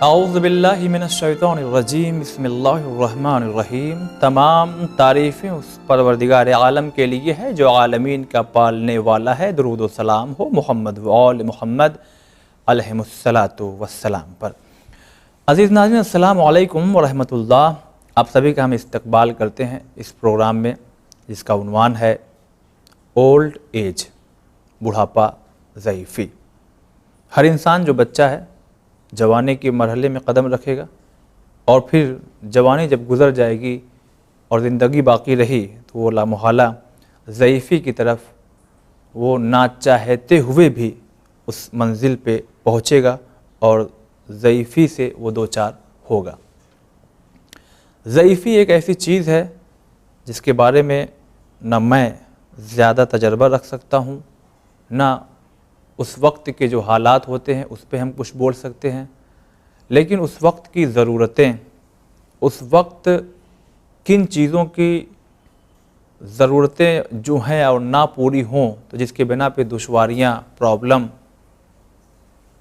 औज़ुबिल्लाहि मिनश्शैतानिर्रजीम बिस्मिल्लाहिर्रहमानिर्रहीम। तमाम तारीफ़ें उस परवरदिगार आलम के लिए है जो आलमीन का पालने वाला है। दुरूद व सलाम हो मोहम्मद व आल मोहम्मद अलैहिमुस्सलातु वस्सलाम पर। अज़ीज़ नाज़रीन, अस्सलामु अलैकुम व रहमतुल्लाह। आप सभी का हम इस्तकबाल करते हैं इस प्रोग्राम में, जिसका उन्वान है ओल्ड एज, बुढ़ापा ज़ईफ़ी। हर इंसान जो बच्चा है जवानी के मरहले में कदम रखेगा और फिर जवानी जब गुज़र जाएगी और ज़िंदगी बाकी रही तो वो लामोहला ज़ईफ़ी की तरफ वो ना चाहते हुए भी उस मंजिल पे पहुँचेगा और ज़ईफ़ी से वो दो चार होगा। ज़ईफ़ी एक ऐसी चीज़ है जिसके बारे में ना मैं ज़्यादा तजर्बा रख सकता हूँ, ना उस वक्त के जो हालात होते हैं उस पे हम कुछ बोल सकते हैं, लेकिन उस वक्त की ज़रूरतें, उस वक्त किन चीज़ों की ज़रूरतें जो हैं और ना पूरी हों तो जिसके बिना पे दुश्वारियाँ, प्रॉब्लम,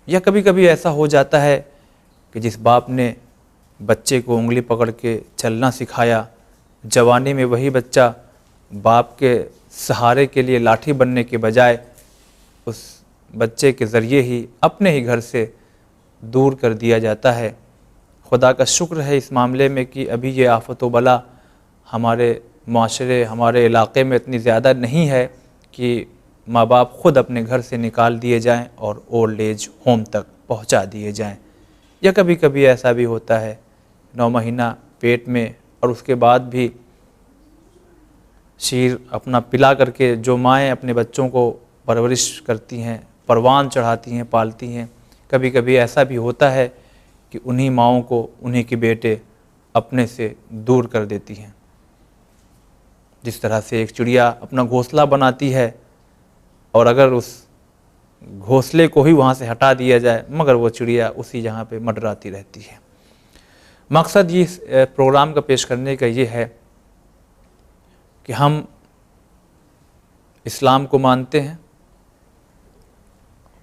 या कभी कभी ऐसा हो जाता है कि जिस बाप ने बच्चे को उंगली पकड़ के चलना सिखाया, जवानी में वही बच्चा बाप के सहारे के लिए लाठी बनने के बजाय उस बच्चे के ज़रिए ही अपने ही घर से दूर कर दिया जाता है। खुदा का शुक्र है इस मामले में कि अभी ये आफ़त व बला हमारे माशरे, हमारे इलाक़े में इतनी ज़्यादा नहीं है कि माँ बाप ख़ुद अपने घर से निकाल दिए जाएं और ओल्ड एज होम तक पहुंचा दिए जाएं। या कभी कभी ऐसा भी होता है 9 महीना पेट में और उसके बाद भी शीर अपना पिला करके जो माएँ अपने बच्चों को परवरिश करती हैं, परवान चढ़ाती हैं, पालती हैं, कभी कभी ऐसा भी होता है कि उन्हीं माँओं को उन्हीं के बेटे अपने से दूर कर देती हैं। जिस तरह से एक चिड़िया अपना घोंसला बनाती है और अगर उस घोंसले को ही वहाँ से हटा दिया जाए मगर वो चिड़िया उसी जहाँ पे मंडराती रहती है। मकसद ये इस प्रोग्राम का पेश करने का ये है कि हम इस्लाम को मानते हैं,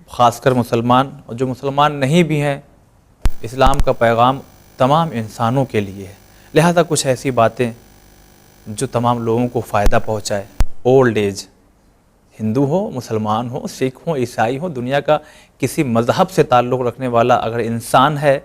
ख़ासकर मुसलमान, और जो मुसलमान नहीं भी हैं, इस्लाम का पैगाम तमाम इंसानों के लिए है। लिहाजा कुछ ऐसी बातें जो तमाम लोगों को फ़ायदा पहुँचाए। ओल्ड एज, हिंदू हो, मुसलमान हो, सिख हो, ईसाई हो, दुनिया का किसी मज़हब से ताल्लुक़ रखने वाला अगर इंसान है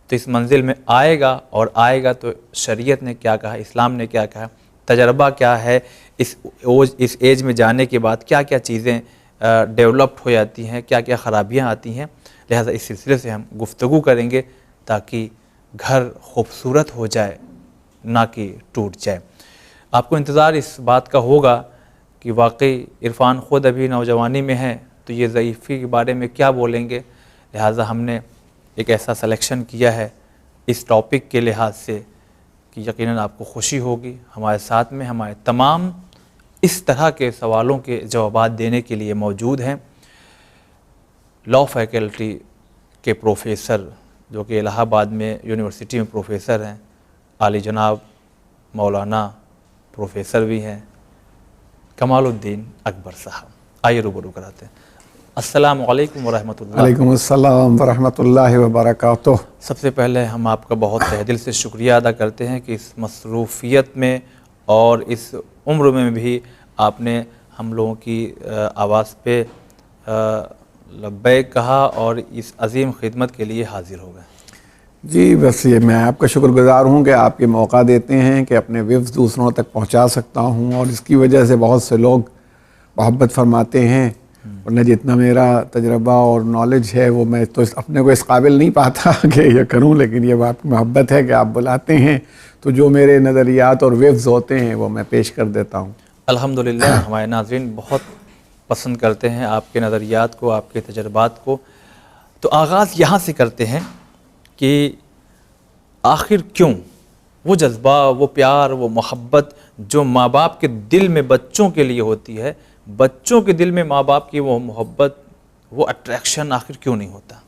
तो इस मंजिल में आएगा, और आएगा तो शरीयत ने क्या कहा, इस्लाम ने क्या कहा, तजर्बा क्या है, इस एज में जाने के बाद क्या क्या चीज़ें डेवलप्ड हो जाती हैं, क्या क्या ख़राबियाँ आती हैं। लिहाजा इस सिलसिले से हम गुफ्तगू करेंगे ताकि घर खूबसूरत हो जाए, ना कि टूट जाए। आपको इंतज़ार इस बात का होगा कि वाकई इरफ़ान ख़ुद अभी नौजवानी में है तो ये ज़ईफ़ी के बारे में क्या बोलेंगे। लिहाजा हमने एक ऐसा सिलेक्शन किया है इस टॉपिक के लिहाज से कि यकीनन आपको खुशी होगी। हमारे साथ में हमारे तमाम इस तरह के सवालों के जवाब देने के लिए मौजूद हैं लॉ फैकल्टी के प्रोफेसर, जो कि इलाहाबाद में यूनिवर्सिटी में प्रोफेसर हैं, आली जनाब मौलाना प्रोफेसर भी हैं कमालुद्दीन अकबर साहब। आइए रूबरू कराते हैं। अस्सलामु अलैकुम वरहमतुल्लाह। वालेकुम अस्सलाम वरहमतुल्लाहि वबरकातुह। सबसे पहले हम आपका बहुत तहे दिल से शुक्रिया अदा करते हैं कि इस मसरूफ़ियत में और इस उम्र में भी आपने हम लोगों की आवाज़ पे लब्बैक कहा और इस अजीम खिदमत के लिए हाज़िर हो गए। जी, बस ये मैं आपका शुक्रगुज़ार हूँ कि आपके मौका देते हैं कि अपने विफ्स दूसरों तक पहुँचा सकता हूँ, और इसकी वजह से बहुत से लोग मोहब्बत फरमाते हैं। वरना जितना मेरा तजर्बा और नॉलेज है वो मैं तो अपने को इस काबिल नहीं पाता कि ये करूँ, लेकिन ये आपकी मोहब्बत है कि आप बुलाते हैं तो जो मेरे नज़रियात और विफ्स होते हैं वो मैं पेश कर देता हूँ। अल्हम्दुलिल्लाह, हमारे नाज़रीन बहुत पसंद करते हैं आपके नज़रियात को, आपके तजर्बात को। तो आगाज़ यहाँ से करते हैं कि आखिर क्यों वो जज्बा, वो प्यार, वो मोहब्बत जो माँ बाप के दिल में बच्चों के लिए होती है, बच्चों के दिल में माँ बाप की वो मोहब्बत, वो अट्रैक्शन आखिर क्यों नहीं होता?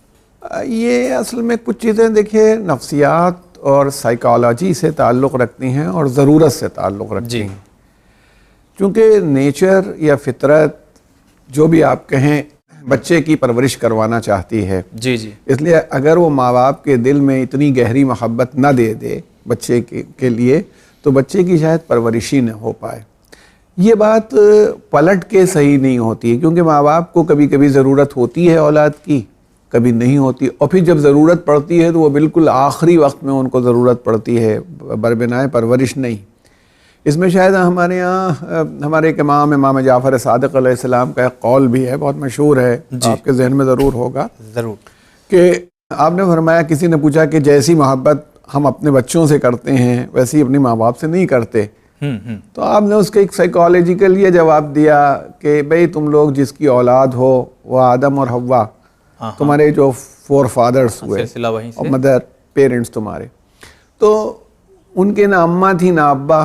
ये असल में कुछ चीज़ें देखिए नफ्सियात और साइकोलॉजी से ताल्लुक़ रखती हैं और ज़रूरत से ताल्लुक़ रखती हैं। चूँकि नेचर या फितरत जो भी आप कहें, बच्चे की परवरिश करवाना चाहती है। जी जी। इसलिए अगर वो माँ बाप के दिल में इतनी गहरी मोहब्बत न दे दे बच्चे के लिए, तो बच्चे की शायद परवरिश ही न हो पाए। ये बात पलट के सही नहीं होती है, क्योंकि माँ बाप को कभी कभी ज़रूरत होती है औलाद की, कभी नहीं होती, और फिर जब ज़रूरत पड़ती है तो वो बिल्कुल आखिरी वक्त में उनको ज़रूरत पड़ती है, बरबिनाए परवरिश नहीं। इसमें शायद हमारे यहाँ हमारे एक इमाम जाफ़र सादिक़ अलैहिस्सलाम का एक कौल भी है, बहुत मशहूर है, आपके जहन में ज़रूर होगा, ज़रूर, कि आपने फरमाया, किसी ने पूछा कि जैसी मोहब्बत हम अपने बच्चों से करते हैं वैसी अपनी माँ बाप से नहीं करते। तो आपने उसके एक साइकोलॉजिकल ये जवाब दिया कि भाई तुम लोग जिसकी औलाद हो वो आदम और हव्वा, तुम्हारे जो 4 फादर्स हुए और मदर पेरेंट्स तुम्हारे, तो उनके ना अम्मा थी ना अब्बा,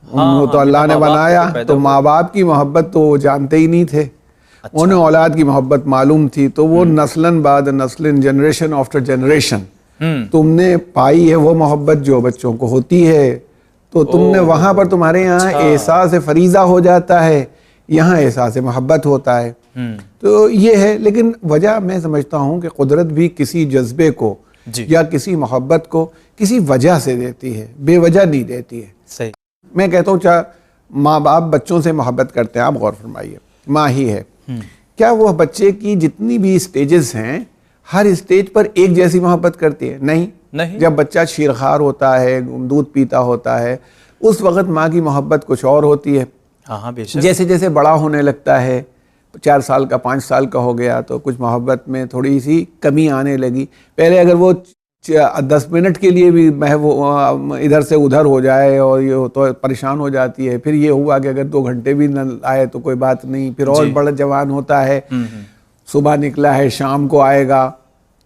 उनको तो अल्लाह ने बनाया, तो माँ बाप की मोहब्बत तो वो जानते ही नहीं थे। अच्छा। उन्हें औलाद की मोहब्बत मालूम थी, तो वो नस्लन बाद नस्लन, जनरेशन आफ्टर जनरेशन तुमने पाई है वो मोहब्बत जो बच्चों को होती है। तो तुमने वहाँ पर तुम्हारे यहाँ एहसास फरीज़ा हो जाता है, यहाँ एहसास मोहब्बत होता है। तो ये है, लेकिन वजह मैं समझता हूँ कि कुदरत भी किसी जज्बे को या किसी मोहब्बत को किसी वजह से देती है, बेवजह नहीं देती है। सही। मैं कहता हूँ माँ बाप बच्चों से मोहब्बत करते हैं, आप गौर फरमाइए, माँ ही है, क्या वो बच्चे की जितनी भी स्टेजेस हैं हर स्टेज पर एक जैसी मोहब्बत करती है? नहीं। जब बच्चा शीरखार होता है, दूध पीता होता है, उस वक्त माँ की मोहब्बत कुछ और होती है। हाँ बेशक। जैसे जैसे बड़ा होने लगता है, 4 साल का 5 साल का हो गया, तो कुछ मोहब्बत में थोड़ी सी कमी आने लगी। पहले अगर वो 10 मिनट के लिए भी वो इधर से उधर हो जाए और ये तो परेशान हो जाती है। फिर ये हुआ कि अगर 2 घंटे भी न आए तो कोई बात नहीं, फिर और बड़ा जवान होता है, सुबह निकला है शाम को आएगा।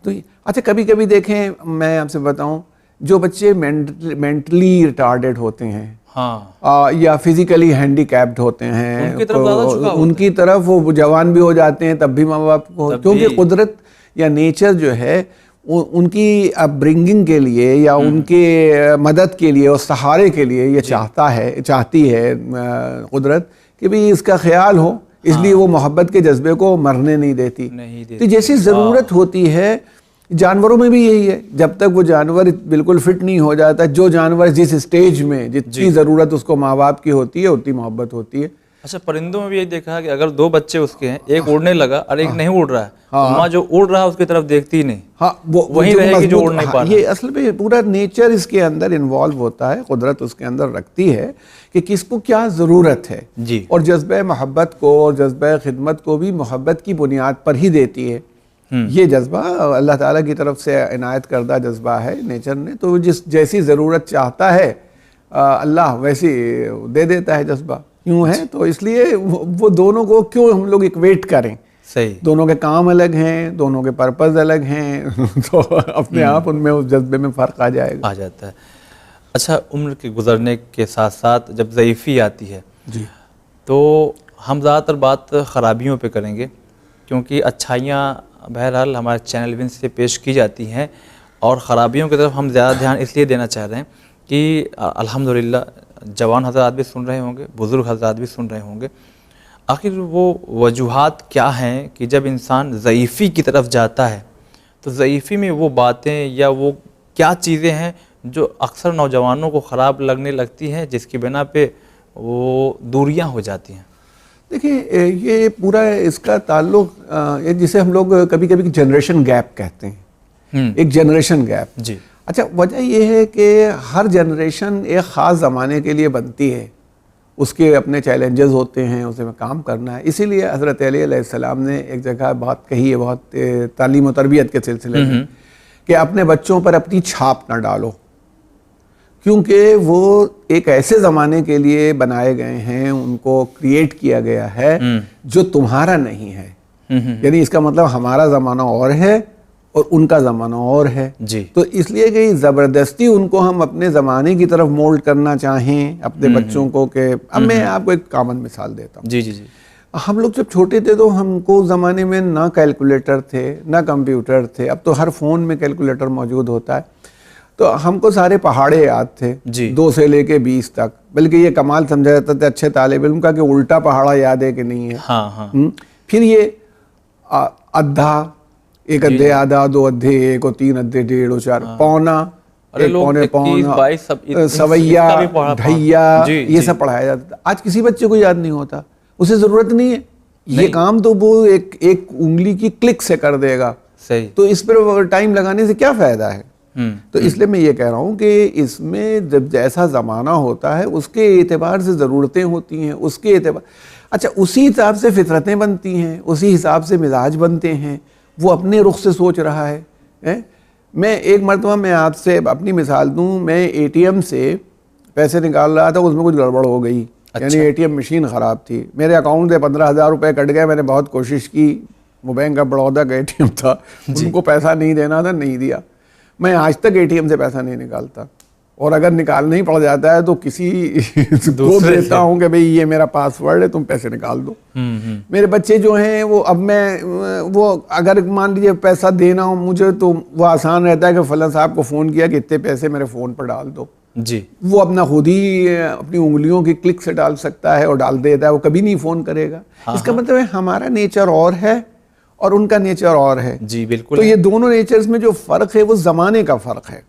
तो अच्छा, कभी कभी देखें, मैं आपसे बताऊं, जो बच्चे मेंटली रिटार्डेड होते हैं, हाँ, या फिजिकली हैंडीकैप्ड होते हैं, उनकी तरफ वो जवान भी हो जाते हैं तब भी माँ बाप को, क्योंकि कुदरत या नेचर जो है उनकी अपब्रिंगिंग के लिए या उनके मदद के लिए और सहारे के लिए ये चाहती है कुदरत कि भी इसका ख्याल हो, इसलिए वो मोहब्बत के जज्बे को मरने नहीं देती। तो जैसी ज़रूरत होती है, जानवरों में भी यही है, जब तक वो जानवर बिल्कुल फिट नहीं हो जाता, जो जानवर जिस स्टेज में जितनी ज़रूरत उसको माँ बाप की होती है उतनी मोहब्बत होती है। अच्छा, परिंदों में भी यही देखा है कि अगर 2 बच्चे उसके हैं, एक उड़ने लगा और एक नहीं उड़ रहा है, तो माँ जो उड़ रहा है उसकी तरफ देखती ही नहीं, हाँ, वो वही रहेगी जो उड़ नहीं पा रहा। ये असल में पूरा नेचर इसके अंदर इन्वॉल्व होता है, कुदरत उसके अंदर रखती है कि किसको क्या ज़रूरत है जी। और जज्बे मोहब्बत को और जज्बे खिदमत को भी मोहब्बत की बुनियाद पर ही देती है। ये जज्बा अल्लाह ताला की तरफ से इनायत करदा जज्बा है नेचर ने, तो जिस जैसी ज़रूरत चाहता है अल्लाह वैसी दे देता है जज्बा। यूँ है, तो इसलिए वो दोनों को क्यों हम लोग इक्वेट करें? सही, दोनों के काम अलग हैं, दोनों के पर्पस अलग हैं तो अपने आप उनमें उस जज्बे में फ़र्क आ जाता है। अच्छा, उम्र के गुजरने के साथ साथ जब ज़ईफ़ी आती है जी, तो हम ज़्यादातर बात ख़राबियों पे करेंगे, क्योंकि अच्छाइयाँ बहरहाल हमारे चैनल विन से पेश की जाती हैं, और ख़राबियों की तरफ हम ज़्यादा ध्यान इसलिए देना चाह रहे हैं कि अल्हम्दुलिल्लाह जवान हज़रात भी सुन रहे होंगे, बुज़ुर्ग हज़रात भी सुन रहे होंगे, आखिर वो वजूहात क्या हैं कि जब इंसान ज़ईफ़ी की तरफ जाता है, तो ज़ईफ़ी में वो बातें या वो क्या चीज़ें हैं जो अक्सर नौजवानों को ख़राब लगने लगती हैं, जिसकी बिना पे वो दूरियां हो जाती हैं? देखिए, ये पूरा इसका ताल्लुक जिसे हम लोग कभी कभी जनरेशन गैप कहते हैं, एक जनरेशन गैप जी। अच्छा, वजह ये है कि हर जनरेशन एक ख़ास ज़माने के लिए बनती है, उसके अपने चैलेंजेस होते हैं, उसे में काम करना है। इसीलिए हज़रत अली अलैहिस्सलाम ने एक जगह बात कही है, बहुत तालीम और तरबियत के सिलसिले में, कि अपने बच्चों पर अपनी छाप ना डालो, क्योंकि वो एक ऐसे ज़माने के लिए बनाए गए हैं, उनको क्रिएट किया गया है जो तुम्हारा नहीं है। यानी इसका मतलब हमारा ज़माना और है और उनका ज़माना और है जी। तो इसलिए कि ज़बरदस्ती उनको हम अपने ज़माने की तरफ मोल्ड करना चाहें अपने बच्चों को, के अब मैं आपको एक कॉमन मिसाल देता हूँ। जी। हम लोग जब छोटे थे तो हमको ज़माने में ना कैलकुलेटर थे ना कंप्यूटर थे, अब तो हर फ़ोन में कैलकुलेटर मौजूद होता है। तो हमको सारे पहाड़े याद थे जी। 2 से लेके 20 तक, बल्कि ये कमाल समझा जाता था अच्छे तालिब इल्म का कि उल्टा पहाड़ा याद है कि नहीं है। हाँ। फिर ये अद्धा, एक अद्धे आधा, दो अद्धे एक और तीन अद्धे डेढ़ और चार, पौना, एक पौने पौना, सवैया, ढैया, ये सब पढ़ाया जाता था। आज किसी बच्चे को याद नहीं होता, उसे जरूरत नहीं है, ये काम तो वो एक उंगली की क्लिक से कर देगा। सही। तो इस पर टाइम लगाने से क्या फायदा है? तो इसलिए मैं ये कह रहा हूँ कि इसमें जब जैसा ज़माना होता है उसके एतबार से ज़रूरतें होती हैं, उसके एतबार, अच्छा उसी हिसाब से फितरतें बनती हैं, उसी हिसाब से मिजाज बनते हैं। वो अपने रुख से सोच रहा है? मैं एक मरतबा मैं आपसे अपनी मिसाल दूँ, मैं एटीएम से पैसे निकाल रहा था, उसमें कुछ गड़बड़ हो गई। अच्छा। यानी एटीएम मशीन ख़राब थी, मेरे अकाउंट से 15,000 रुपये कट गए। मैंने बहुत कोशिश की, वो बैंक ऑफ बड़ौदा का एटीएम था, उनको पैसा नहीं देना था, नहीं दिया। मैं आज तक एटीएम से पैसा नहीं निकालता, और अगर निकालना ही पड़ जाता है तो किसी को देता हूँ कि भाई ये मेरा पासवर्ड है, तुम पैसे निकाल दो। मेरे बच्चे जो हैं वो, अब मैं वो अगर मान लीजिए पैसा देना हो मुझे, तो वो आसान रहता है कि फलां साहब को फ़ोन किया कि इतने पैसे मेरे फ़ोन पर डाल दो जी। वो अपना खुद ही अपनी उंगलियों की क्लिक से डाल सकता है और डाल देता है, वो कभी नहीं फ़ोन करेगा। इसका मतलब है हमारा नेचर और है और उनका नेचर और है। जी बिल्कुल। तो ये दोनों नेचर्स में जो फ़र्क है वो ज़माने का फ़र्क है।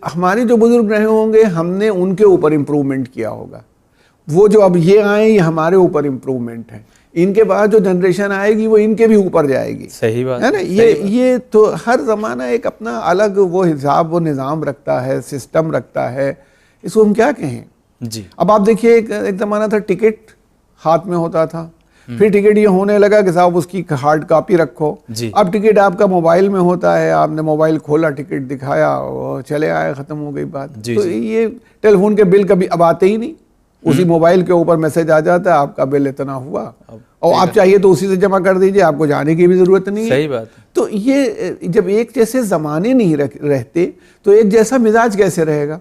हमारे जो बुजुर्ग रहे होंगे, हमने उनके ऊपर इम्प्रूवमेंट किया होगा। वो जो अब ये आए, ये हमारे ऊपर इम्प्रूवमेंट है। इनके बाद जो जनरेशन आएगी वो इनके भी ऊपर जाएगी। सही बात है ना? ये तो हर ज़माना एक अपना अलग वो हिसाब, वो निज़ाम रखता है, सिस्टम रखता है। इसको हम क्या कहें जी। अब आप देखिए, एक ज़माना था टिकट हाथ में होता था, फिर टिकट ये होने लगा कि साहब उसकी हार्ड कॉपी रखो। अब टिकट आपका मोबाइल में होता है, आपने मोबाइल खोला, टिकट दिखाया, चले आए, ख़त्म हो गई बात। तो ये टेलीफोन के बिल कभी अब आते ही नहीं, उसी मोबाइल के ऊपर मैसेज आ जाता है आपका बिल इतना हुआ, और आप चाहिए तो उसी से जमा कर दीजिए, आपको जाने की भी ज़रूरत नहीं है। सही बात। तो ये जब एक जैसे ज़माने नहीं रहते तो एक जैसा मिजाज कैसे रहेगा?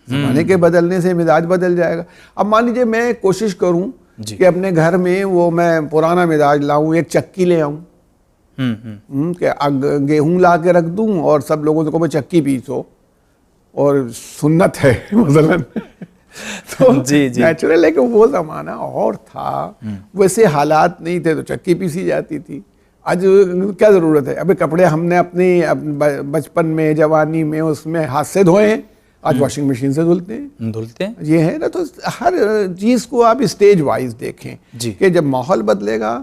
ज़माने के बदलने से मिजाज बदल जाएगा। अब मान लीजिए मैं कोशिश करूँ कि अपने घर में वो मैं पुराना मिजाज लाऊं, एक चक्की ले आऊं, कि गेहूं ला के रख दूं और सब लोगों को चक्की पीसो, और सुन्नत है मसलन। तो जी जी। नेचुरल है कि वो ज़माना और था, वैसे हालात नहीं थे तो चक्की पीसी जाती थी। आज क्या ज़रूरत है? अबे कपड़े हमने अपने बचपन में, जवानी में उसमें हाथ से धोए हैं, आज वॉशिंग मशीन से धुलते हैं। ये है ना। तो हर चीज़ को आप स्टेज वाइज देखें कि जब माहौल बदलेगा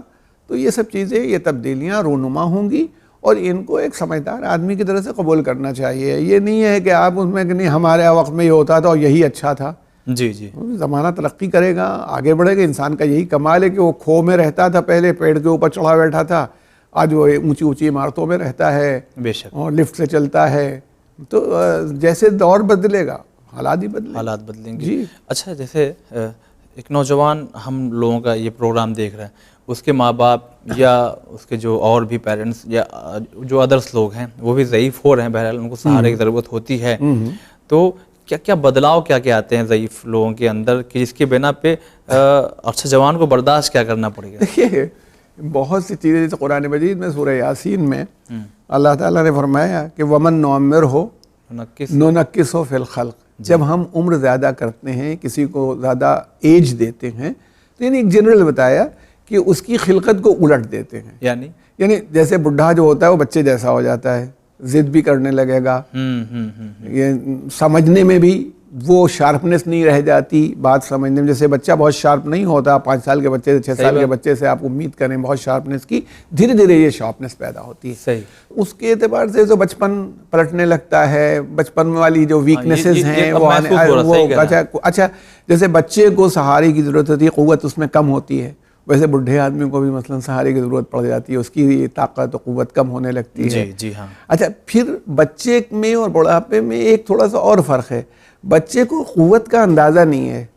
तो ये सब चीज़ें, ये तब्दीलियाँ रूनुमा होंगी, और इनको एक समझदार आदमी की तरह से कबूल करना चाहिए। ये नहीं है कि आप उसमें कि नहीं हमारे वक्त में ये होता था और यही अच्छा था। जी जी। ज़माना तरक्की करेगा, आगे बढ़ेगा। इंसान का यही कमाल है कि वो खो में रहता था पहले, पेड़ के ऊपर चढ़ा बैठा था, आज वो ऊंची ऊंची इमारतों में रहता है, बेशक, और लिफ्ट से चलता है। तो जैसे दौर बदलेगा हालात ही बदलेंगे जी। अच्छा, जैसे एक नौजवान हम लोगों का ये प्रोग्राम देख रहा है, उसके माँ बाप या उसके जो और भी पेरेंट्स या जो अदर्स लोग हैं वो भी ज़ईफ़ हो रहे हैं, बहरहाल उनको सहारे की ज़रूरत होती है। तो क्या क्या बदलाव क्या क्या आते हैं ज़ईफ़ लोगों के अंदर कि जिसके बिना पे अच्छा जवान को बर्दाश्त क्या करना पड़ेगा? देखिए, बहुत सी चीज़ें, जैसे कुरान मजीद में सूरह यासीन में अल्लाह ताला ने फरमाया कि वमन नौमिर हो नुनक्किस हो फिल खल्क। जब हम उम्र ज़्यादा करते हैं, किसी को ज़्यादा एज देते हैं, तो यानी एक जनरल बताया कि उसकी खिलकत को उलट देते हैं। यानी जैसे बुढ़ा जो होता है वो बच्चे जैसा हो जाता है, जिद भी करने लगेगा, ये समझने में भी वो शार्पनेस नहीं रह जाती, बात समझने में। जैसे बच्चा बहुत शार्प नहीं होता, 5 साल के बच्चे से 6 साल के बच्चे से आप उम्मीद करें बहुत शार्पनेस की, धीरे धीरे ये शार्पनेस पैदा होती है। सही। उसके एतबार से जो बचपन पलटने लगता है, बचपन वाली जो वीकनेसेस हैं वो अच्छा, जैसे बच्चे को सहारे की ज़रूरत होती है, क़ुव्वत उसमें कम होती है, वैसे बुढ़े आदमी को भी मसलन सहारे की ज़रूरत पड़ जाती है, उसकी ताकत और क़ुव्वत कम होने लगती है। जी जी हाँ। अच्छा, फिर बच्चे में और बुढ़ापे में एक थोड़ा सा और फ़र्क है। बच्चे को क़ुव्वत का अंदाज़ा नहीं है,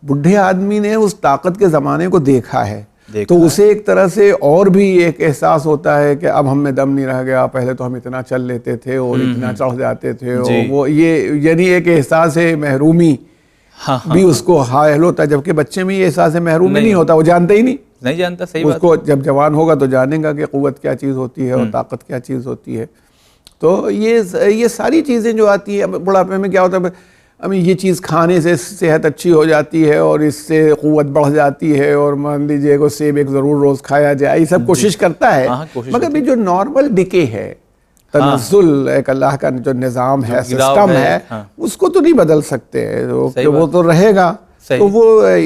बुढ़े आदमी ने उस ताकत के ज़माने को देखा है, तो उसे एक तरह से और भी एक एहसास होता है कि अब हम में दम नहीं रह गया, पहले तो हम इतना चल लेते थे और इतना चढ़ जाते थे, और वो ये यानी एक एहसास है महरूमी भी उसको हायल होता है, जबकि बच्चे में ये एहसास है महरूमी नहीं होता, वो जानते ही नहीं जानता। सही उसको बात। जब जवान होगा तो जानेगा कि क़ुव्वत क्या चीज़ होती है और ताकत क्या चीज़ होती है। तो ये सारी चीज़ें जो आती है, बुढ़ापे में क्या होता है, हमें ये चीज़ खाने से सेहत अच्छी हो जाती है और इससे क़ुव्वत बढ़ जाती है, और मान लीजिए को सेब एक ज़रूर रोज़ खाया जाए, ये सब कोशिश करता है। मगर भी जो नॉर्मल डिके है, तनज़ुल एक अल्लाह का जो निज़ाम है, सिस्टम है, उसको तो नहीं बदल सकते, वो तो रहेगा। तो वो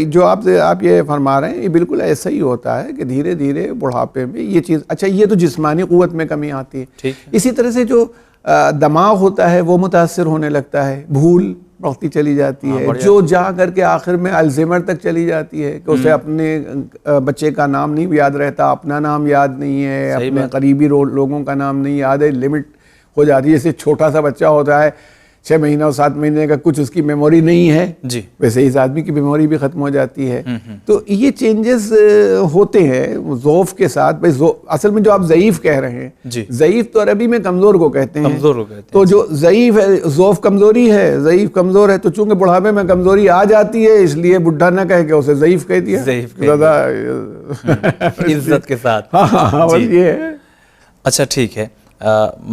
जो आप ये फरमा रहे हैं, ये बिल्कुल ऐसा ही होता है कि धीरे धीरे बुढ़ापे में ये चीज़, अच्छा ये तो जिस्मानी क़ुव्वत में कमी आती है। इसी तरह से जो दिमाग होता है वो मुतासिर होने लगता है, भूल बढ़ती चली जाती है, जो जा करके आखिर में अल्ज़ाइमर तक चली जाती है कि उसे अपने बच्चे का नाम नहीं याद रहता, अपना नाम याद नहीं है, अपने करीबी लोगों का नाम नहीं याद है, लिमिट हो जाती है। जैसे छोटा सा बच्चा होता है 6 महीना और 7 महीने का, कुछ उसकी मेमोरी नहीं है जी, वैसे इस आदमी की मेमोरी भी खत्म हो जाती है। तो ये चेंजेस होते हैं ज़ौफ़ के साथ। भाई असल में जो आप ज़ईफ़ कह रहे हैं, ज़ईफ़ तो अरबी में कमज़ोर को कहते हैं, तो जो ज़ईफ़ है, ज़ौफ़ कमज़ोरी है, ज़ईफ़ कमज़ोर है, तो चूंकि बुढ़ापे में कमज़ोरी आ जाती है इसलिए बुढ़ा ना कह के उसे ज़ईफ़ कह दिया, ज़्यादा इज्जत के साथ। हाँ, बस ये है। अच्छा ठीक है,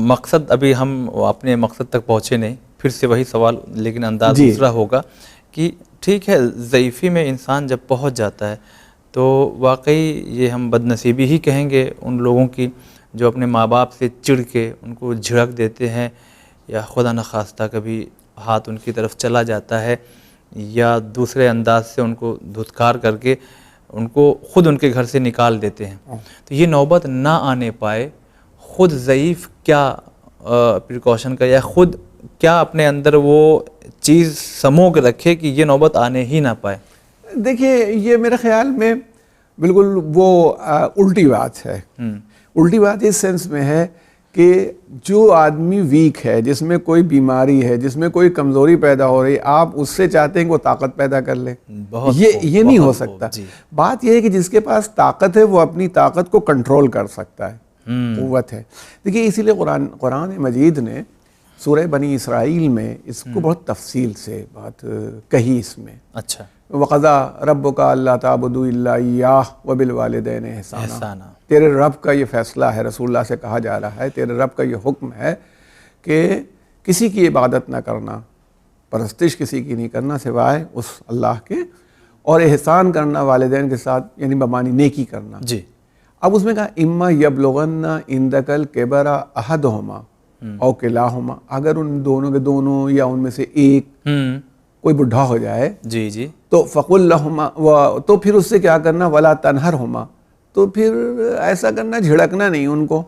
मकसद अभी हम अपने मकसद तक पहुँचे नहीं, फिर से वही सवाल लेकिन अंदाज दूसरा होगा कि ठीक है, ज़ईफ़ी में इंसान जब पहुंच जाता है तो वाकई ये हम बदनसीबी ही कहेंगे उन लोगों की जो अपने माँ बाप से चिढ़ के उनको झिड़क देते हैं, या खुदा न खास्ता कभी हाथ उनकी तरफ चला जाता है, या दूसरे अंदाज से उनको धुतकार करके उनको ख़ुद उनके घर से निकाल देते हैं। तो ये नौबत ना आने पाए, ख़ुद ज़ईफ़ क्या प्रिकॉशन का, या ख़ुद क्या अपने अंदर वो चीज़ समो के रखे कि ये नौबत आने ही ना पाए? देखिए, ये मेरे ख्याल में बिल्कुल वो उल्टी बात है। उल्टी बात इस सेंस में है कि जो आदमी वीक है, जिसमें कोई बीमारी है, जिसमें कोई कमज़ोरी पैदा हो रही, आप उससे चाहते हैं कि वो ताकत पैदा कर ले, ये नहीं हो सकता। बात यह है कि जिसके पास ताकत है वो अपनी ताकत को कंट्रोल कर सकता है, क़ुव्वत है। देखिए, इसीलिए कुरान मजीद ने सूरह बनी इसराइल में इसको बहुत तफसील से बात कही इसमें। अच्छा, वक़ज़ा रब्बुका अल्ला ताबुदू इल्ला इय्याह व बिल वालिदैन इहसाना। तेरे रब का ये फ़ैसला है, रसूलुल्लाह से कहा जा रहा है, तेरे रब का ये हुक्म है कि किसी की इबादत ना करना, परस्तिश किसी की नहीं करना सिवाय उस अल्लाह के, और एहसान करना वालिदैन के साथ, यानी बमानी नेकी करना जी। अब उसमें कहा इम्मा यबलुगन्ना इंदकल किबरा अहदहुमा औ किलाहुमा, अगर उन दोनों के दोनों या उनमें से एक कोई बुढ़ा हो जाए जी जी, तो फ़कुल लहुमा, तो फिर उससे क्या करना, वला तनहरहुमा, तो फिर ऐसा करना झिड़कना नहीं उनको,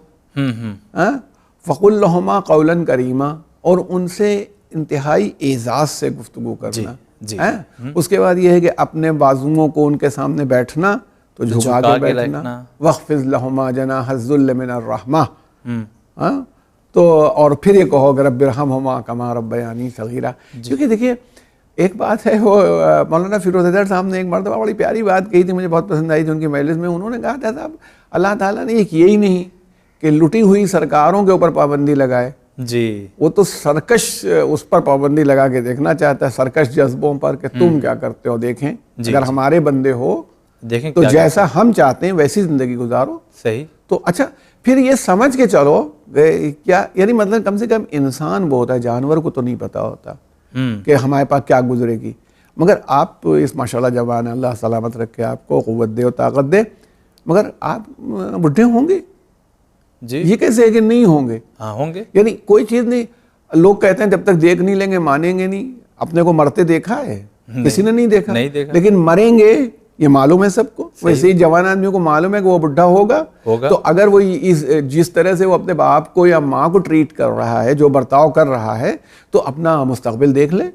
फ़कुल लहुमा क़ौलन करीमा, और उनसे इंतहाई एजाज़ से गुफ्तगू करना जी। उसके बाद यह है कि अपने बाजुओं को उनके सामने बैठना तो झुका के बैठना, वख़्फ़िज़ लहुमा जनाहज़्ज़ुल्ल मिनर रहमा, तो और फिर ये कहो रब्बिरहमहुमा कमा रब्बयानी सगीरा। क्योंकि देखिए, एक बात है, वो मौलाना फिरोज़ हैदर साहब ने एक मरतबा बड़ी प्यारी बात कही थी, मुझे बहुत पसंद आई थी उनकी मजलिस में। उन्होंने कहा था, साहब अल्लाह ताला ने ये किया ही नहीं कि लुटी हुई सरकारों के ऊपर पाबंदी लगाए जी, वो तो सरकश उस पर पाबंदी लगा के देखना चाहता है, सरकश जज्बों पर, कि तुम क्या करते हो, देखें अगर हमारे बंदे हो देखें तो जैसा हम चाहते हैं वैसी ज़िंदगी गुजारो। सही। तो अच्छा, फिर ये समझ के चलो क्या, यानी मतलब कम से कम इंसान वो होता है, जानवर को तो नहीं पता होता कि हमारे पास क्या गुजरेगी। मगर आप इस माशाल्लाह जवान, अल्लाह सलामत रखे, आपको क़ुव्वत दे और ताकत दे, मगर आप बुढ़े होंगे जी, ये कैसे है कि नहीं होंगे? हाँ होंगे। यानी कोई चीज़ नहीं, लोग कहते हैं जब तक देख नहीं लेंगे मानेंगे नहीं। अपने को मरते देखा है? किसी ने नहीं देखा, लेकिन मरेंगे ये मालूम है सबको। वैसे ही जवान आदमी को मालूम है कि वो बुढ़ा होगा। तो अगर वो जिस तरह से वो अपने बाप को या माँ को ट्रीट कर रहा है, जो बर्ताव कर रहा है, तो अपना मुस्तकबिल देख ले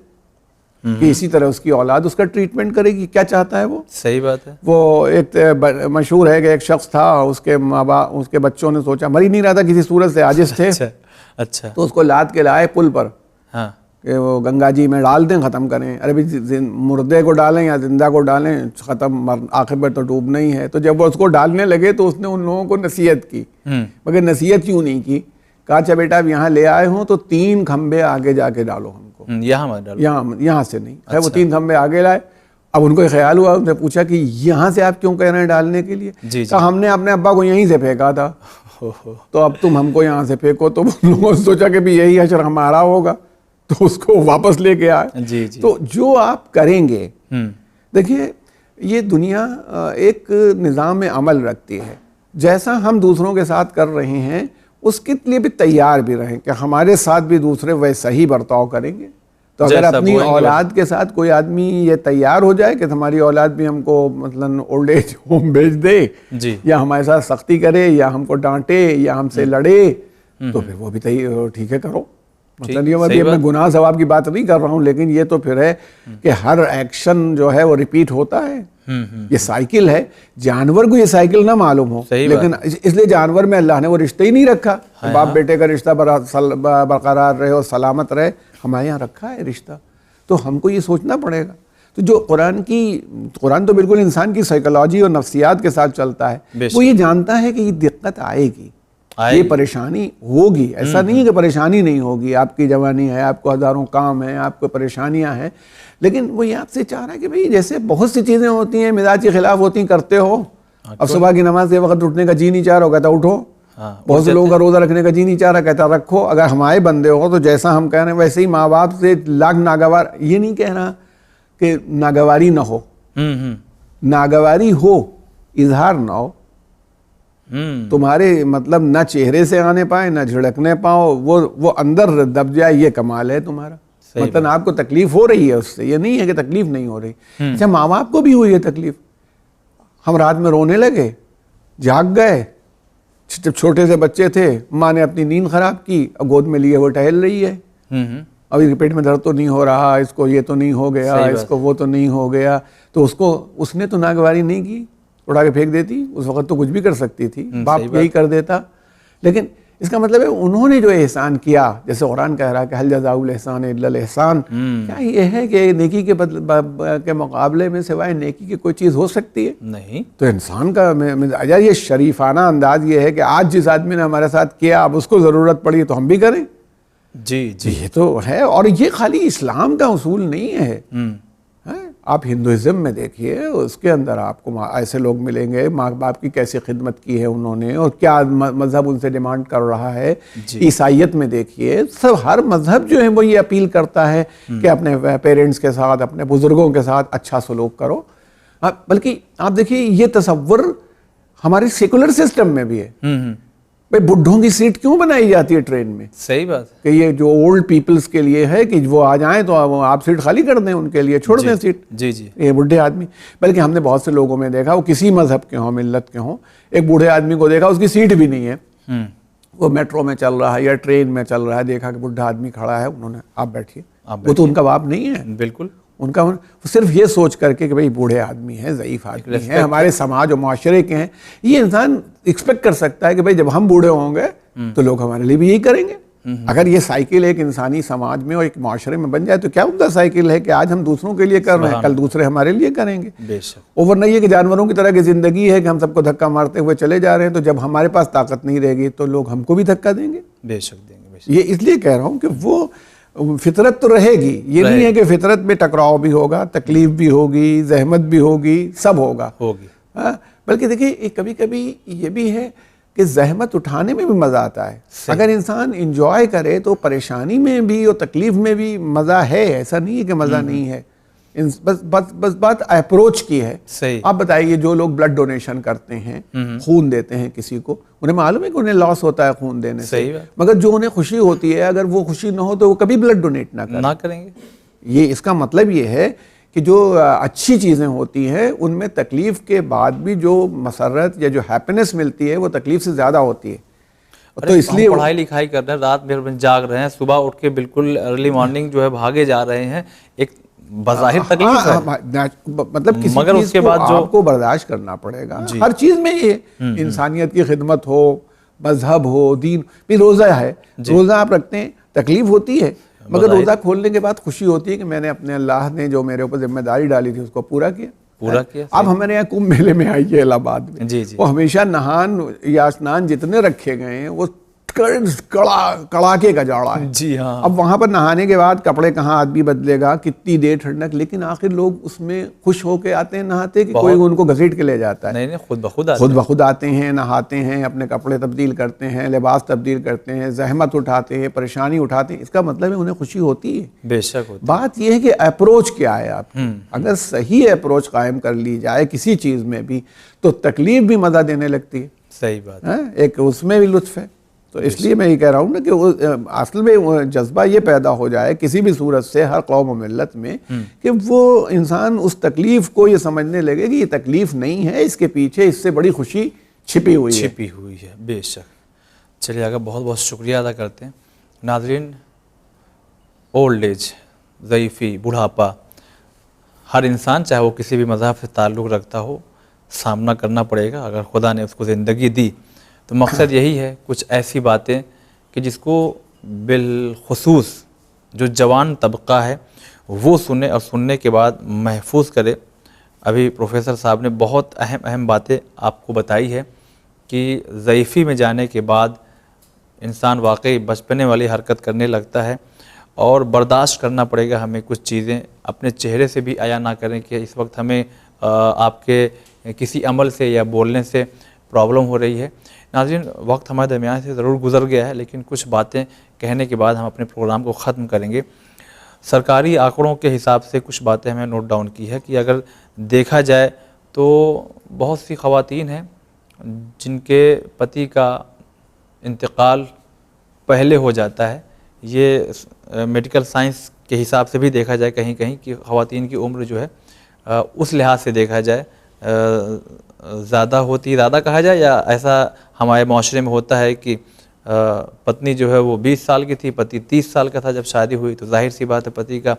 कि इसी तरह उसकी औलाद उसका ट्रीटमेंट करेगी। क्या चाहता है वो? सही बात है। वो एक मशहूर है कि एक शख्स था, उसके माँ बाप, उसके बच्चों ने सोचा, मर ही नहीं रहा था, किसी सूरत से आजिज थे। अच्छा। तो उसको लाद के लाए पुल पर, हाँ, कि वो गंगा जी में डाल दें, ख़त्म करें। अरे भाई, मुर्दे को डालें या जिंदा को डालें, ख़त्म, आखिर में तो डूबना ही है। तो जब वो उसको डालने लगे तो उसने उन लोगों को नसीहत की, मगर नसीहत क्यों नहीं की? कहा, अच्छा बेटा, अब यहाँ ले आए हो तो 3 खंबे आगे जाके डालो हमको, यहाँ मत डालो, यहाँ से नहीं। अच्छा। वो 3 खंबे आगे लाए। अब उनको ख्याल हुआ, उनसे पूछा कि यहाँ से आप क्यों कह रहे हैं डालने के लिए? कहा, हमने अपने अब्बा को यहीं से फेंका था, तो अब तुम हमको यहाँ से फेंको। तो उन लोगों ने सोचा कि भी यही अशर हमारा होगा, तो उसको वापस लेके आए। जी जी। तो जो आप करेंगे, देखिए ये दुनिया एक निज़ाम में अमल रखती है, जैसा हम दूसरों के साथ कर रहे हैं उसके लिए भी तैयार भी रहें कि हमारे साथ भी दूसरे वैसा ही बर्ताव करेंगे। तो अगर अपनी औलाद के साथ कोई आदमी ये तैयार हो जाए कि हमारी औलाद भी हमको मतलब ओल्ड एज होम भेज दे जी, या हमारे साथ सख्ती करे या हमको डांटे या हमसे लड़े, तो फिर वो भी ठीक है, करो। मतलब ये मैं गुनाह सवाब की बात नहीं कर रहा हूँ, लेकिन ये तो फिर है कि हर एक्शन जो है वो रिपीट होता है। ये साइकिल है। जानवर को ये साइकिल ना मालूम हो, लेकिन इसलिए जानवर में अल्लाह ने वो रिश्ता ही नहीं रखा। बाप बेटे का रिश्ता बरकरार रहे और सलामत रहे, हमारे यहाँ रखा है रिश्ता। तो हमको ये सोचना पड़ेगा। तो जो कुरान तो बिल्कुल इंसान की साइकोलॉजी और नफ्सियात के साथ चलता है, वो ये जानता है कि ये दिक्कत आएगी, ये परेशानी होगी। ऐसा नहीं है कि परेशानी नहीं होगी, आपकी जवानी है, आपको हजारों काम है, आपको परेशानियां हैं, लेकिन वो ये आपसे चाह रहा है कि भाई जैसे बहुत सी चीज़ें होती हैं मिजाज के खिलाफ होती, करते हो। अब सुबह की नमाज के वक्त उठने का जी नहीं चाह रहा, कहता उठो। बहुत से लोगों का रोज़ा रखने का जी नहीं चाह रहा, कहता रखो। अगर हमारे बंदे हो तो जैसा हम कह रहे हैं वैसे ही माँ बाप से लाख नागवार, ये नहीं कह रहा कि नागवारी ना हो, नागवारी हो, इजहार ना हो, तुम्हारे मतलब ना चेहरे से आने पाए ना झिड़कने पाओ, वो अंदर दब जाए, ये कमाल है तुम्हारा। मतलब आपको तकलीफ हो रही है उससे, ये नहीं है कि तकलीफ नहीं हो रही। अच्छा, माँ बाप को भी हुई है तकलीफ। हम रात में रोने लगे, जाग गए, जब छोटे से बच्चे थे माँ ने अपनी नींद खराब की, अब गोद में लिए वो टहल रही है, अभी पेट में दर्द तो नहीं हो रहा, इसको ये तो नहीं हो गया, इसको वो तो नहीं हो गया, तो उसने तो नागवारी नहीं की, उड़ा के फेंक देती। उस वक्त तो कुछ भी कर सकती थी, बाप यही कर देता। लेकिन इसका मतलब है उन्होंने जो एहसान किया, जैसे कुरान कह रहा है कि हल जज़ाउल एहसान इल्लल एहसान, क्या ये है कि नेकी के मुकाबले में सिवाय नेकी की कोई चीज़ हो सकती है? नहीं। तो इंसान का यार ये शरीफाना अंदाज ये है कि आज जिस आदमी ने हमारे साथ किया, अब उसको ज़रूरत पड़ी तो हम भी करें। जी जी, ये तो है। और ये खाली इस्लाम का उसूल नहीं है। आप हिंदुइज्म में देखिए, उसके अंदर आपको ऐसे लोग मिलेंगे, माँ बाप की कैसी खिदमत की है उन्होंने और क्या मजहब उनसे डिमांड कर रहा है। ईसाइयत में देखिए, सब हर मजहब जो है वो ये अपील करता है कि अपने पेरेंट्स के साथ, अपने बुजुर्गों के साथ अच्छा सलूक करो। बल्कि आप देखिए ये तसव्वुर हमारे सेकुलर सिस्टम में भी है। भाई बुढ़ों की सीट क्यों बनाई जाती है ट्रेन में? सही बात कि ये जो ओल्ड पीपल्स के लिए है कि वो आ जाएं तो आप सीट खाली कर दें, उनके लिए छोड़ दें सीट। जी जी, ये बुढ़े आदमी। बल्कि हमने बहुत से लोगों में देखा, वो किसी मजहब के हों, मिल्लत के हों, एक बूढ़े आदमी को देखा उसकी सीट भी नहीं है, वो मेट्रो में चल रहा है या ट्रेन में चल रहा है, देखा कि बुढ़ा आदमी खड़ा है, उन्होंने आप बैठिए। वो तो उनका बाप नहीं है, बिल्कुल उनका सिर्फ ये सोच करके कि भाई बूढ़े आदमी हैं, ज़ईफ़ आदमी हैं, हमारे समाज और माशरे के हैं। ये इंसान एक्सपेक्ट कर सकता है कि भाई जब हम बूढ़े होंगे तो लोग हमारे लिए भी यही करेंगे। अगर ये साइकिल एक इंसानी समाज में और एक माशरे में बन जाए तो क्या उनका साइकिल है कि आज हम दूसरों के लिए कर रहे हैं, कल दूसरे हमारे लिए करेंगे। ओवर नहीं है कि जानवरों की तरह की जिंदगी है कि हम सबको धक्का मारते हुए चले जा रहे हैं, तो जब हमारे पास ताकत नहीं रहेगी तो लोग हमको भी धक्का देंगे। बेशक देंगे। ये इसलिए कह रहा हूँ कि वो फितरत तो रहेगी, ये नहीं है कि फितरत में टकराव भी होगा, तकलीफ भी होगी, जहमत भी होगी, सब होगा। बल्कि देखिए कभी कभी ये भी है कि जहमत उठाने में भी मज़ा आता है। अगर इंसान इंजॉय करे तो परेशानी में भी और तकलीफ में भी मज़ा है, ऐसा नहीं है कि मज़ा नहीं है। बस बात अप्रोच की है। सही। आप बताइए, जो लोग ब्लड डोनेशन करते हैं, खून देते हैं किसी को, उन्हें मालूम है कि उन्हें लॉस होता है खून देने से, मगर जो उन्हें खुशी होती है, अगर वो खुशी ना हो तो वो कभी ब्लड डोनेट ना करेंगे। ये इसका मतलब ये है कि जो अच्छी चीज़ें होती हैं उनमें तकलीफ के बाद भी जो मसरत या जो हैप्पीनेस मिलती है वो तकलीफ से ज़्यादा होती है। तो इसलिए पढ़ाई लिखाई कर रहे हैं, रात भर जाग रहे हैं, सुबह उठ के बिल्कुल अर्ली मॉर्निंग जो है भागे जा रहे हैं, एक बज़ाहिर तकलीफ है, मतलब किसी मगर उसके बाद जो आपको बर्दाश्त करना पड़ेगा। हर चीज़ में ये इंसानियत की खिदमत हो, मजहब हो, दीन भी। रोज़ा है, रोज़ा आप रखते हैं, तकलीफ होती है, मगर रोज़ा खोलने के बाद खुशी होती है कि मैंने अपने अल्लाह ने जो मेरे ऊपर जिम्मेदारी डाली थी उसको पूरा किया। अब हमारे यहाँ कुंभ मेले में आइए इलाहाबाद में, वो हमेशा नहान या स्नान जितने रखे गए हैं वो कड़ाके का जाड़ा है। जी हाँ। अब वहां पर नहाने के बाद कपड़े कहाँ आदमी बदलेगा, कितनी देर ठंडक, लेकिन आखिर लोग उसमें खुश होके आते हैं नहाते कि कोई उनको घसीट के ले जाता है। नहीं खुद ब खुद खुद ब खुद आते हैं, नहाते हैं, अपने कपड़े तब्दील करते हैं, लिबास तब्दील करते हैं, जहमत उठाते हैं, परेशानी उठाते हैं। इसका मतलब है उन्हें खुशी होती है। बेशक होती। बात यह है कि अप्रोच क्या है आपकी। अगर सही अप्रोच कायम कर ली जाए किसी चीज़ में भी तो तकलीफ भी मज़ा देने लगती है। सही बात है, एक उसमें भी लुत्फ है। तो इसलिए मैं ये कह रहा हूँ ना कि असल में जज्बा ये पैदा हो जाए किसी भी सूरत से हर कौम और मिल्लत में कि वो इंसान उस तकलीफ को ये समझने लगे कि ये तकलीफ नहीं है, इसके पीछे इससे बड़ी खुशी छिपी हुई है। बेशक। चलिए आगे, बहुत बहुत शुक्रिया अदा करते हैं। नाज़रीन, ओल्ड एज, ज़ईफ़ी, बुढ़ापा, हर इंसान चाहे वो किसी भी मज़हब से ताल्लुक़ रखता हो, सामना करना पड़ेगा। अगर खुदा ने उसको ज़िंदगी दी तो मकसद यही है कुछ ऐसी बातें कि जिसको बिलखुसूस जो जवान तबका है वो सुने और सुनने के बाद महफूज करे। अभी प्रोफेसर साहब ने बहुत अहम बातें आपको बताई है कि ज़ईफ़ी में जाने के बाद इंसान वाकई बचपने वाली हरकत करने लगता है और बर्दाश्त करना पड़ेगा हमें कुछ चीज़ें। अपने चेहरे से भी आया ना करें कि इस वक्त हमें आपके किसी अमल से या बोलने से प्रॉब्लम हो रही है। नाज़रीन, वक्त हमारे दरमियान से ज़रूर गुज़र गया है, लेकिन कुछ बातें कहने के बाद हम अपने प्रोग्राम को ख़त्म करेंगे। सरकारी आंकड़ों के हिसाब से कुछ बातें हमें नोट डाउन की है कि अगर देखा जाए तो बहुत सी ख़वातीन हैं जिनके पति का इंतकाल पहले हो जाता है। ये मेडिकल साइंस के हिसाब से भी देखा जाए कहीं कहीं कि ख़वातीन की उम्र जो है उस लिहाज से देखा जाए ज़्यादा होती, ज़्यादा कहा जाए या ऐसा हमारे माशरे में होता है कि पत्नी जो है वो 20 साल की थी, पति 30 साल का था जब शादी हुई, तो जाहिर सी बात है पति का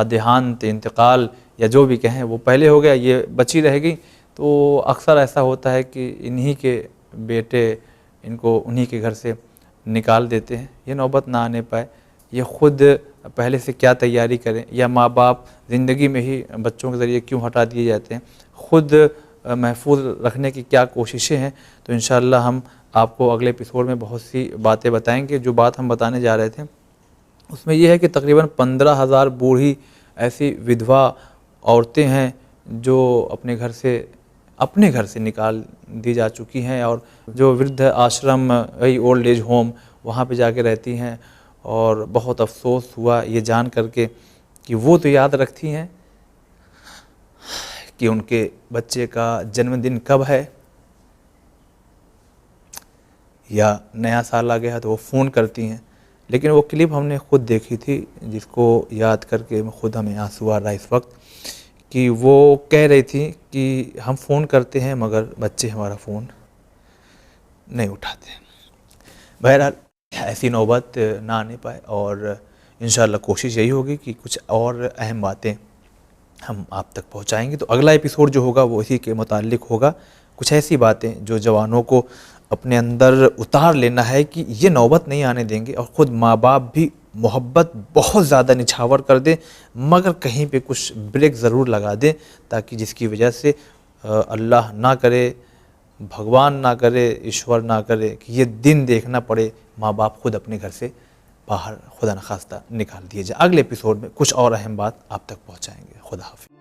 देहांत, इंतकाल या जो भी कहें वो पहले हो गया, ये बची रह गई। तो अक्सर ऐसा होता है कि इन्हीं के बेटे इनको उन्हीं के घर से निकाल देते हैं। ये नौबत ना आने पाए, ये ख़ुद पहले से क्या तैयारी करें, या माँ बाप ज़िंदगी में ही बच्चों के ज़रिए क्यों हटा दिए जाते हैं, ख़ुद महफूज रखने की क्या कोशिशें हैं। तो इंशाअल्लाह हम आपको अगले एपिसोड में बहुत सी बातें बताएंगे। जो बात हम बताने जा रहे थे उसमें यह है कि तकरीबन 15,000 बूढ़ी ऐसी विधवा औरतें हैं जो अपने घर से निकाल दी जा चुकी हैं और जो वृद्ध आश्रम, ओल्ड एज होम, वहाँ पे जाके रहती हैं। और बहुत अफसोस हुआ ये जान करके कि वो तो याद रखती हैं कि उनके बच्चे का जन्मदिन कब है या नया साल आ गया है तो वो फ़ोन करती हैं, लेकिन वो क्लिप हमने ख़ुद देखी थी जिसको याद करके ख़ुद हमें आंसू आ रहा है इस वक्त कि वो कह रही थी कि हम फ़ोन करते हैं मगर बच्चे हमारा फ़ोन नहीं उठाते। बहरहाल ऐसी नौबत ना आने पाए और इंशाअल्लाह कोशिश यही होगी कि कुछ और अहम बातें हम आप तक पहुंचाएंगे। तो अगला एपिसोड जो होगा वो इसी के मुताल्लिक होगा। कुछ ऐसी बातें जो जवानों को अपने अंदर उतार लेना है कि ये नौबत नहीं आने देंगे, और ख़ुद माँ बाप भी मोहब्बत बहुत ज़्यादा निछावर कर दें मगर कहीं पे कुछ ब्रेक ज़रूर लगा दें, ताकि जिसकी वजह से अल्लाह ना करे, भगवान ना करे, ईश्वर ना करे कि ये दिन देखना पड़े माँ बाप खुद अपने घर से बाहर खुदा न खास्ता निकाल दिए जाए। अगले एपिसोड में कुछ और अहम बात आप तक पहुँचाएँगे। खुदा हाफ़िज़।